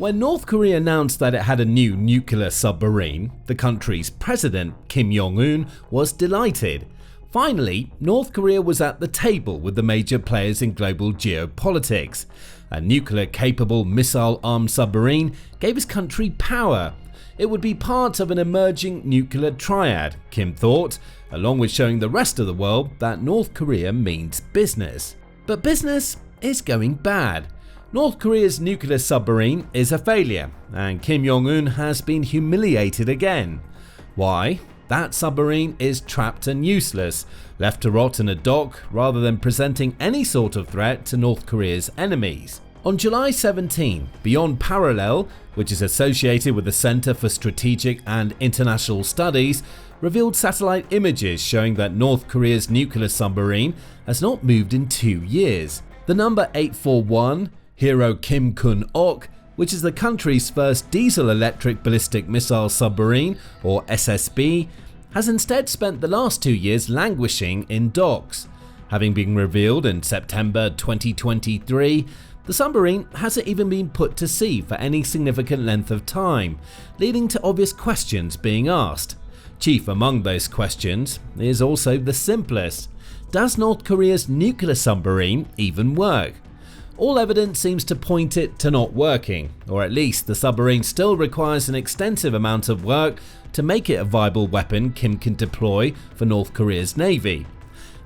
When North Korea announced that it had a new nuclear submarine, the country's president, Kim Jong-un, was delighted. Finally, North Korea was at the table with the major players in global geopolitics. A nuclear-capable missile-armed submarine gave his country power. It would be part of an emerging nuclear triad, Kim thought, along with showing the rest of the world that North Korea means business. But business is going bad. North Korea's nuclear submarine is a failure, and Kim Jong-un has been humiliated again. Why? That submarine is trapped and useless, left to rot in a dock rather than presenting any sort of threat to North Korea's enemies. On July 17, Beyond Parallel, which is associated with the Center for Strategic and International Studies, revealed satellite images showing that North Korea's nuclear submarine has not moved in 2 years. The number 841, Hero Kim Kun Ok, which is the country's first diesel-electric ballistic missile submarine, or SSB, has instead spent the last 2 years languishing in docks. Having been revealed in September 2023, the submarine hasn't even been put to sea for any significant length of time, leading to obvious questions being asked. Chief among those questions is also the simplest. Does North Korea's nuclear submarine even work? All evidence seems to point it to not working, or at least the submarine still requires an extensive amount of work to make it a viable weapon Kim can deploy for North Korea's navy.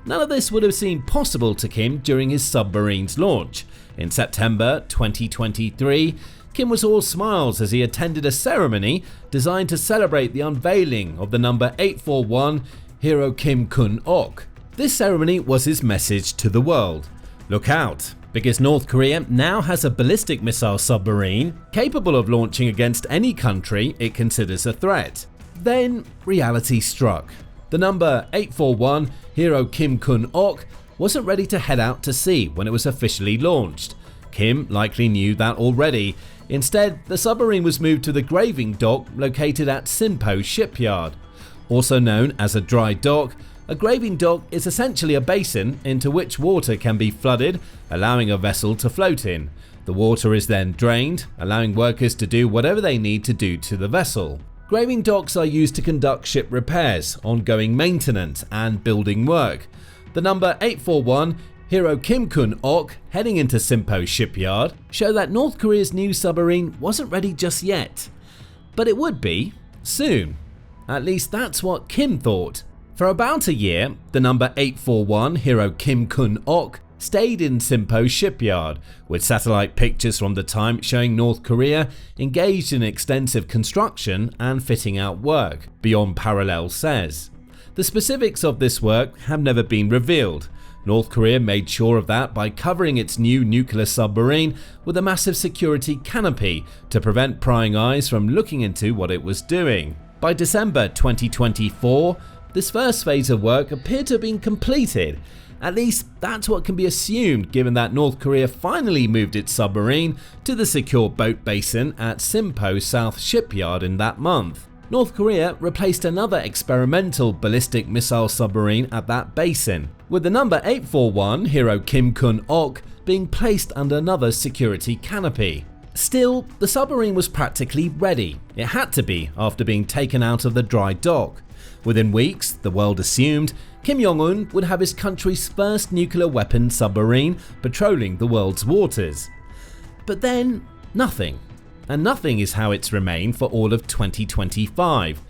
None of this would have seemed possible to Kim during his submarine's launch. In September 2023, Kim was all smiles as he attended a ceremony designed to celebrate the unveiling of the number 841 Hero Kim Kun Ok. This ceremony was his message to the world. Look out, because North Korea now has a ballistic missile submarine capable of launching against any country it considers a threat. Then reality struck. The number 841 Hero Kim Kun Ok wasn't ready to head out to sea when it was officially launched. Kim likely knew that already. Instead, the submarine was moved to the graving dock located at Sinpo shipyard. Also known as a dry dock, a graving dock is essentially a basin into which water can be flooded, allowing a vessel to float in. The water is then drained, allowing workers to do whatever they need to do to the vessel. Graving docks are used to conduct ship repairs, ongoing maintenance, and building work. The number 841 Hero Kim Kun Ok heading into Sinpo shipyard show that North Korea's new submarine wasn't ready just yet. But it would be soon. At least that's what Kim thought. For about a year, the number 841 Hero Kim Kun Ok stayed in Sinpo shipyard, with satellite pictures from the time showing North Korea engaged in extensive construction and fitting out work, Beyond Parallel says. The specifics of this work have never been revealed. North Korea made sure of that by covering its new nuclear submarine with a massive security canopy to prevent prying eyes from looking into what it was doing. By December 2024, this first phase of work appeared to have been completed. At least that's what can be assumed, given that North Korea finally moved its submarine to the secure boat basin at Sinpo South Shipyard in that month. North Korea replaced another experimental ballistic missile submarine at that basin, with the number 841 Hero Kim Kun Ok being placed under another security canopy. Still, the submarine was practically ready. It had to be after being taken out of the dry dock. Within weeks, the world assumed Kim Jong-un would have his country's first nuclear weapon submarine patrolling the world's waters. But then, nothing. And nothing is how it's remained for all of 2025.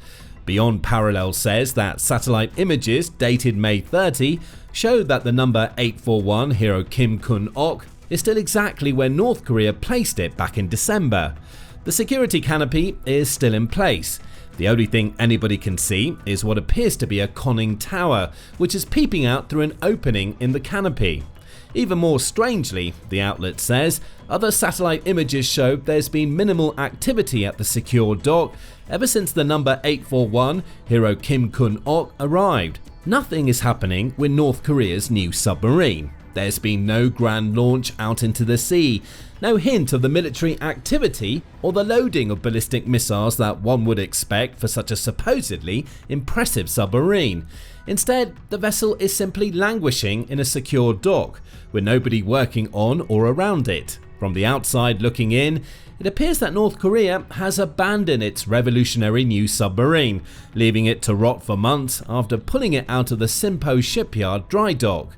Beyond Parallel says that satellite images dated May 30 showed that the number 841 Hero Kim Kun Ok is still exactly where North Korea placed it back in December. The security canopy is still in place. The only thing anybody can see is what appears to be a conning tower, which is peeping out through an opening in the canopy. Even more strangely, the outlet says, other satellite images show there's been minimal activity at the secure dock ever since the number 841 Hero Kim Kun Ok arrived. Nothing is happening with North Korea's new submarine. There's been no grand launch out into the sea, no hint of the military activity or the loading of ballistic missiles that one would expect for such a supposedly impressive submarine. Instead, the vessel is simply languishing in a secure dock, with nobody working on or around it. From the outside looking in, it appears that North Korea has abandoned its revolutionary new submarine, leaving it to rot for months after pulling it out of the Sinpo shipyard dry dock.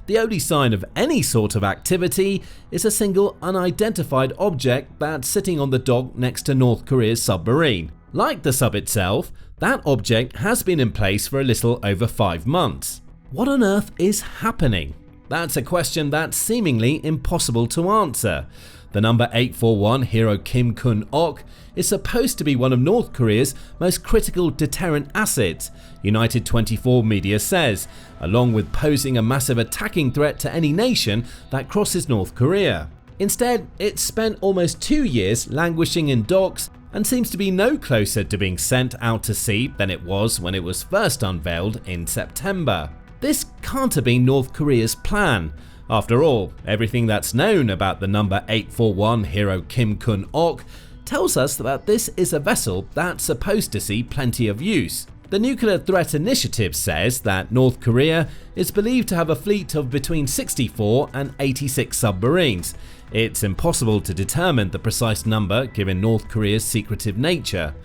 The only sign of any sort of activity is a single unidentified object that's sitting on the dock next to North Korea's submarine. Like the sub itself, that object has been in place for a little over 5 months. What on earth is happening? That's a question that's seemingly impossible to answer. The number 841 Hero Kim Kun Ok is supposed to be one of North Korea's most critical deterrent assets, United 24 media says, along with posing a massive attacking threat to any nation that crosses North Korea. Instead, it's spent almost 2 years languishing in docks and seems to be no closer to being sent out to sea than it was when it was first unveiled in September. This can't have been North Korea's plan. After all, everything that's known about the number 841 Hero Kim Kun Ok tells us that this is a vessel that's supposed to see plenty of use. The Nuclear Threat Initiative says that North Korea is believed to have a fleet of between 64 and 86 submarines. It's impossible to determine the precise number given North Korea's secretive nature.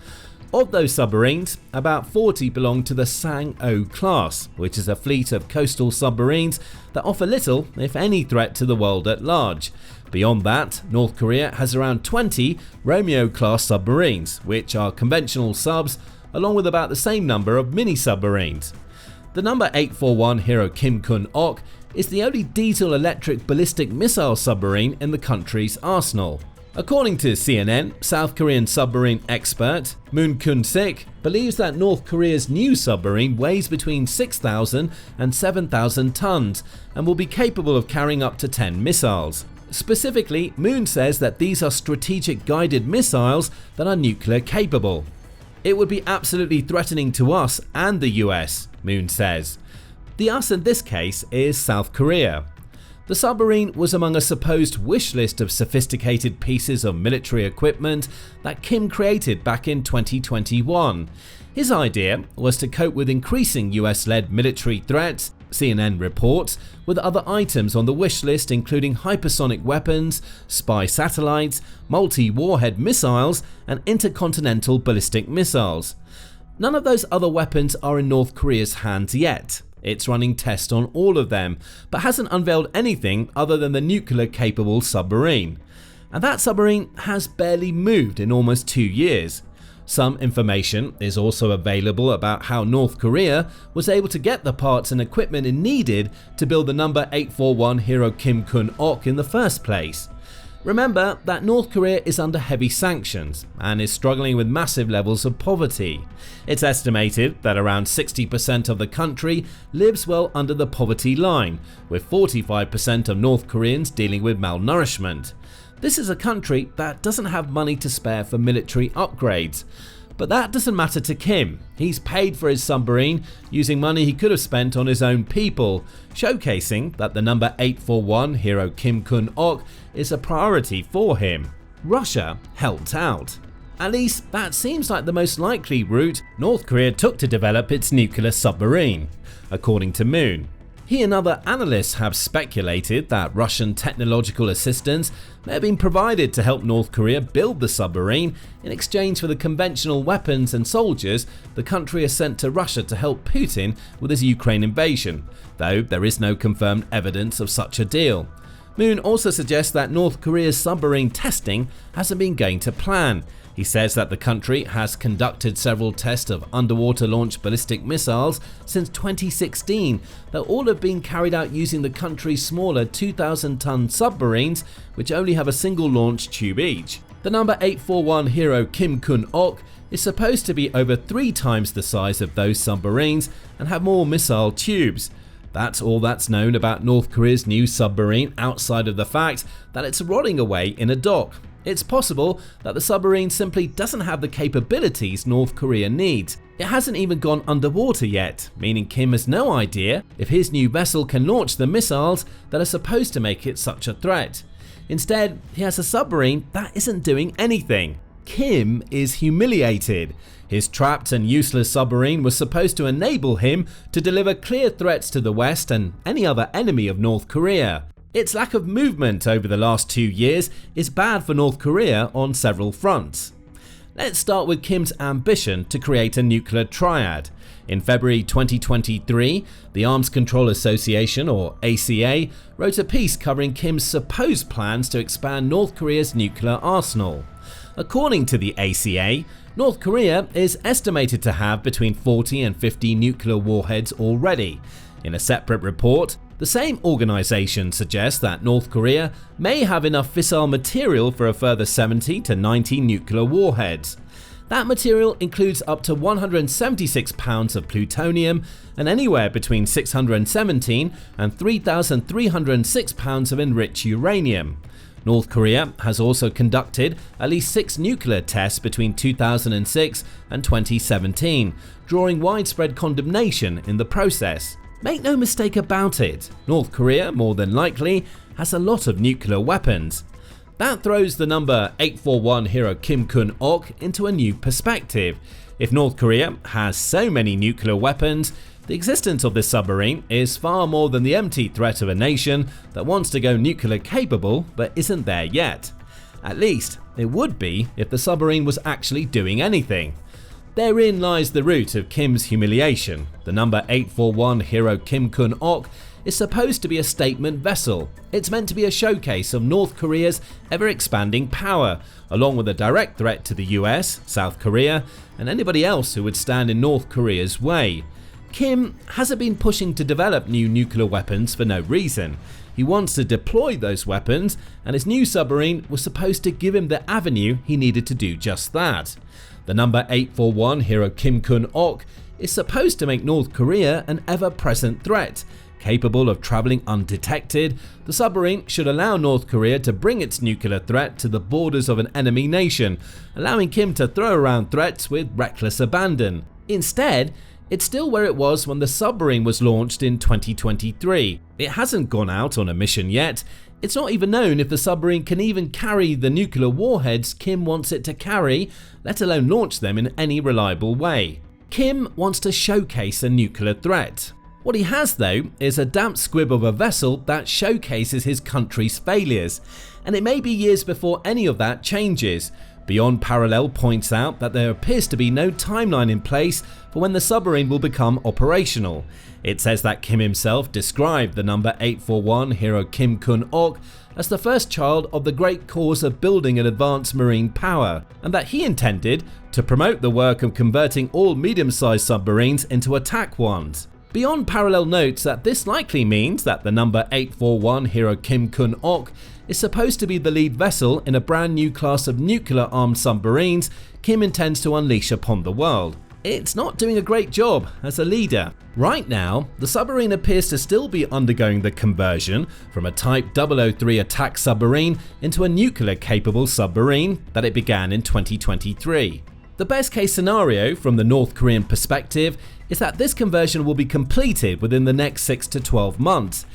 Of those submarines, about 40 belong to the Sang-O class, which is a fleet of coastal submarines that offer little, if any, threat to the world at large. Beyond that, North Korea has around 20 Romeo-class submarines, which are conventional subs, along with about the same number of mini-submarines. The number 841 Hero Kim Kun Ok is the only diesel-electric ballistic missile submarine in the country's arsenal. According to CNN, South Korean submarine expert Moon Kun-sik believes that North Korea's new submarine weighs between 6,000 and 7,000 tons and will be capable of carrying up to 10 missiles. Specifically, Moon says that these are strategic guided missiles that are nuclear capable. It would be absolutely threatening to us and the US, Moon says. The us in this case is South Korea. The submarine was among a supposed wish list of sophisticated pieces of military equipment that Kim created back in 2021. His idea was to cope with increasing US-led military threats, CNN reports, with other items on the wish list including hypersonic weapons, spy satellites, multi-warhead missiles, and intercontinental ballistic missiles. None of those other weapons are in North Korea's hands yet. It's running tests on all of them, but hasn't unveiled anything other than the nuclear-capable submarine. And that submarine has barely moved in almost 2 years. Some information is also available about how North Korea was able to get the parts and equipment it needed to build the number 841 Hero Kim Kun Ok in the first place. Remember that North Korea is under heavy sanctions and is struggling with massive levels of poverty. It's estimated that around 60% of the country lives well under the poverty line, with 45% of North Koreans dealing with malnourishment. This is a country that doesn't have money to spare for military upgrades. But that doesn't matter to Kim. He's paid for his submarine using money he could have spent on his own people, showcasing that the number 841 Hero Kim Kun Ok is a priority for him. Russia helped out. At least that seems like the most likely route North Korea took to develop its nuclear submarine, according to Moon. He and other analysts have speculated that Russian technological assistance may have been provided to help North Korea build the submarine in exchange for the conventional weapons and soldiers the country has sent to Russia to help Putin with his Ukraine invasion, though there is no confirmed evidence of such a deal. Moon also suggests that North Korea's submarine testing hasn't been going to plan. He says that the country has conducted several tests of underwater launched ballistic missiles since 2016 that all have been carried out using the country's smaller 2,000-ton submarines, which only have a single launch tube each. The number 841 Hero Kim Kun Ok is supposed to be over 3 times the size of those submarines and have more missile tubes. That's all that's known about North Korea's new submarine outside of the fact that it's rotting away in a dock. It's possible that the submarine simply doesn't have the capabilities North Korea needs. It hasn't even gone underwater yet, meaning Kim has no idea if his new vessel can launch the missiles that are supposed to make it such a threat. Instead, he has a submarine that isn't doing anything. Kim is humiliated. His trapped and useless submarine was supposed to enable him to deliver clear threats to the West and any other enemy of North Korea. Its lack of movement over the last 2 years is bad for North Korea on several fronts. Let's start with Kim's ambition to create a nuclear triad. In February 2023, the Arms Control Association, or ACA, wrote a piece covering Kim's supposed plans to expand North Korea's nuclear arsenal. According to the ACA, North Korea is estimated to have between 40 and 50 nuclear warheads already. In a separate report, the same organization suggests that North Korea may have enough fissile material for a further 70 to 90 nuclear warheads. That material includes up to 176 pounds of plutonium and anywhere between 617 and 3,306 pounds of enriched uranium. North Korea has also conducted at least 6 nuclear tests between 2006 and 2017, drawing widespread condemnation in the process. Make no mistake about it, North Korea more than likely has a lot of nuclear weapons. That throws the number 841 Hero Kim Kun Ok into a new perspective. If North Korea has so many nuclear weapons, the existence of this submarine is far more than the empty threat of a nation that wants to go nuclear capable but isn't there yet. At least, it would be if the submarine was actually doing anything. Therein lies the root of Kim's humiliation. The number 841 Hero Kim Kun Ok is supposed to be a statement vessel. It's meant to be a showcase of North Korea's ever-expanding power, along with a direct threat to the US, South Korea, and anybody else who would stand in North Korea's way. Kim hasn't been pushing to develop new nuclear weapons for no reason. He wants to deploy those weapons, and his new submarine was supposed to give him the avenue he needed to do just that. The number 841 Hero Kim Kun Ok is supposed to make North Korea an ever-present threat. Capable of traveling undetected, the submarine should allow North Korea to bring its nuclear threat to the borders of an enemy nation, allowing Kim to throw around threats with reckless abandon. Instead, it's still where it was when the submarine was launched in 2023. It hasn't gone out on a mission yet. It's not even known if the submarine can even carry the nuclear warheads Kim wants it to carry, let alone launch them in any reliable way. Kim wants to showcase a nuclear threat. What he has, though, is a damp squib of a vessel that showcases his country's failures, and it may be years before any of that changes. Beyond Parallel points out that there appears to be no timeline in place for when the submarine will become operational. It says that Kim himself described the number 841 Hero Kim Kun Ok as the first child of the great cause of building an advanced marine power, and that he intended to promote the work of converting all medium-sized submarines into attack ones. Beyond Parallel notes that this likely means that the number 841 Hero Kim Kun Ok is supposed to be the lead vessel in a brand new class of nuclear-armed submarines Kim intends to unleash upon the world. It's not doing a great job as a leader. Right now, the submarine appears to still be undergoing the conversion from a Type 003 attack submarine into a nuclear-capable submarine that it began in 2023. The best case scenario from the North Korean perspective is that this conversion will be completed within the next 6 to 12 months.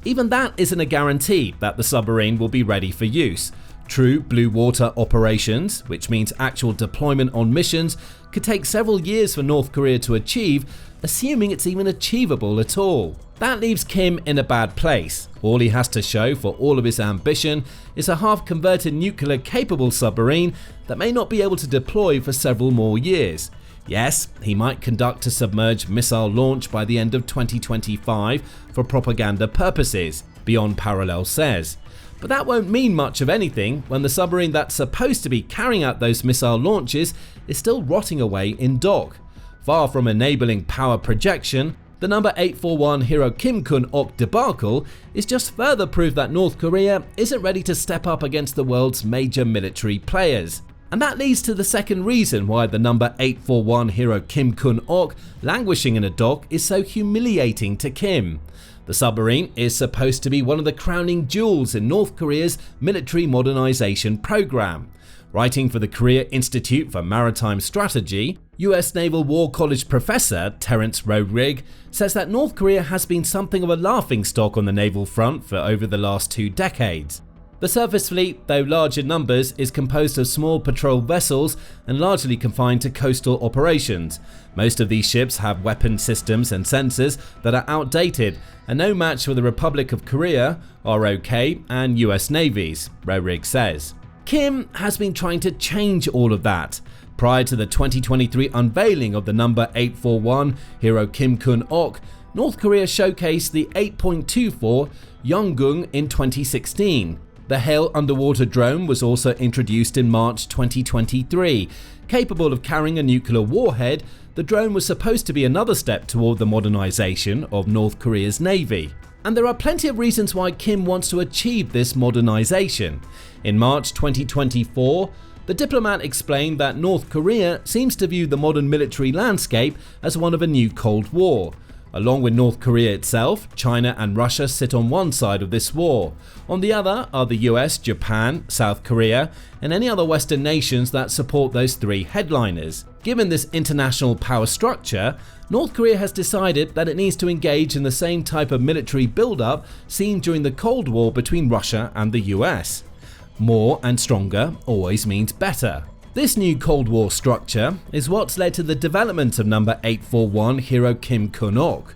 Even that isn't a guarantee that the submarine will be ready for use. True blue water operations, which means actual deployment on missions, could take several years for North Korea to achieve, assuming it's even achievable at all. That leaves Kim in a bad place. All he has to show for all of his ambition is a half-converted nuclear-capable submarine that may not be able to deploy for several more years. Yes, he might conduct a submerged missile launch by the end of 2025 for propaganda purposes, Beyond Parallel says. But that won't mean much of anything when the submarine that's supposed to be carrying out those missile launches is still rotting away in dock. Far from enabling power projection, the number 841 Hero Kim Kun Ok debacle is just further proof that North Korea isn't ready to step up against the world's major military players. And that leads to the second reason why the number 841 Hero Kim Kun Ok languishing in a dock is so humiliating to Kim. The submarine is supposed to be one of the crowning jewels in North Korea's military modernization program. Writing for the Korea Institute for Maritime Strategy, US Naval War College professor Terence Rodrig says that North Korea has been something of a laughingstock on the naval front for over the last 2 decades. The surface fleet, though large in numbers, is composed of small patrol vessels and largely confined to coastal operations. Most of these ships have weapon systems and sensors that are outdated and no match for the Republic of Korea, ROK, and US navies, Rorig says. Kim has been trying to change all of that. Prior to the 2023 unveiling of the number 841 Hero Kim Kun Ok, North Korea showcased the 8.24 Yongung in 2016. The Hail underwater drone was also introduced in March 2023. Capable of carrying a nuclear warhead, the drone was supposed to be another step toward the modernization of North Korea's navy. And there are plenty of reasons why Kim wants to achieve this modernization. In March 2024, the diplomat explained that North Korea seems to view the modern military landscape as one of a new Cold War. Along with North Korea itself, China and Russia sit on one side of this war. On the other are the US, Japan, South Korea, and any other Western nations that support those three headliners. Given this international power structure, North Korea has decided that it needs to engage in the same type of military build-up seen during the Cold War between Russia and the US. More and stronger always means better. This new Cold War structure is what's led to the development of number 841 Hero Kim Kun Ok.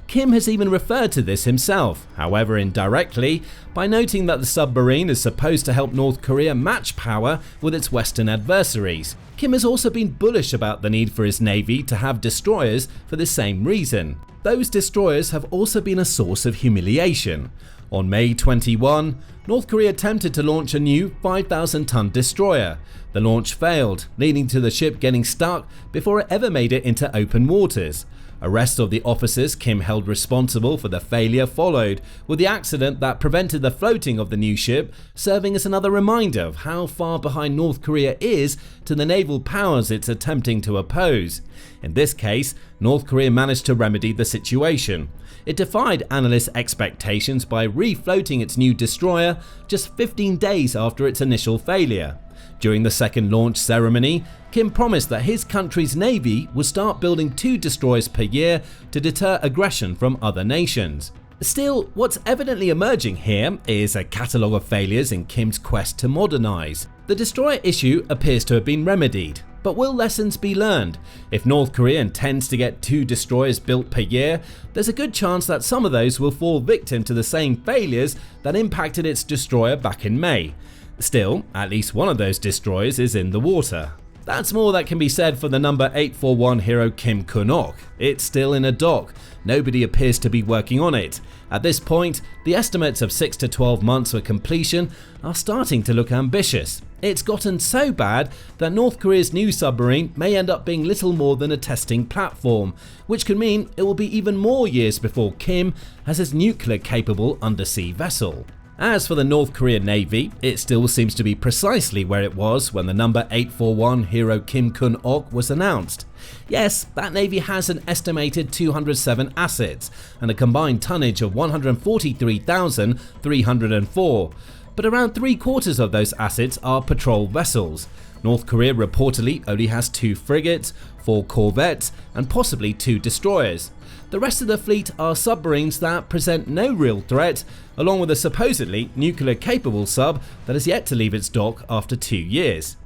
Kim has even referred to this himself, however indirectly, by noting that the submarine is supposed to help North Korea match power with its Western adversaries. Kim has also been bullish about the need for his navy to have destroyers for the same reason. Those destroyers have also been a source of humiliation. On May 21, North Korea attempted to launch a new 5,000-ton destroyer. The launch failed, leading to the ship getting stuck before it ever made it into open waters. Arrest of the officers Kim held responsible for the failure followed, with the accident that prevented the floating of the new ship serving as another reminder of how far behind North Korea is to the naval powers it's attempting to oppose. In this case, North Korea managed to remedy the situation. It defied analysts' expectations by refloating its new destroyer just 15 days after its initial failure. During the second launch ceremony, Kim promised that his country's navy would start building 2 destroyers per year to deter aggression from other nations. Still, what's evidently emerging here is a catalogue of failures in Kim's quest to modernize. The destroyer issue appears to have been remedied, but will lessons be learned? If North Korea intends to get 2 destroyers built per year, there's a good chance that some of those will fall victim to the same failures that impacted its destroyer back in May. Still, at least one of those destroyers is in the water. That's more that can be said for the number 841 Hero Kim Kun Ok. It's still in a dock. Nobody appears to be working on it. At this point, the estimates of 6 to 12 months for completion are starting to look ambitious. It's gotten so bad that North Korea's new submarine may end up being little more than a testing platform, which could mean it will be even more years before Kim has his nuclear-capable undersea vessel. As for the North Korean Navy, it still seems to be precisely where it was when the number 841 Hero Kim Kun Ok was announced. Yes, that navy has an estimated 207 assets and a combined tonnage of 143,304, but around 3/4 of those assets are patrol vessels. North Korea reportedly only has 2 frigates, 4 corvettes, and possibly 2 destroyers. The rest of the fleet are submarines that present no real threat, along with a supposedly nuclear-capable sub that has yet to leave its dock after 2 years.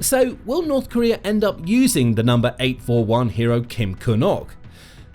So, will North Korea end up using the number 841 Hero Kim Kun Ok?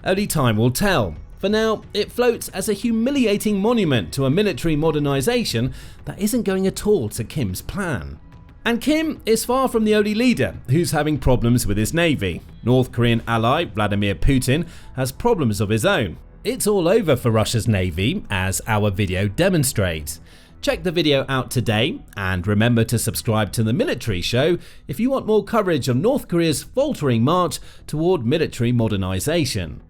Only time will tell. For now, it floats as a humiliating monument to a military modernization that isn't going at all to Kim's plan. And Kim is far from the only leader who's having problems with his navy. North Korean ally Vladimir Putin has problems of his own. It's all over for Russia's navy, as our video demonstrates. Check the video out today, and remember to subscribe to the Military Show if you want more coverage of North Korea's faltering march toward military modernization.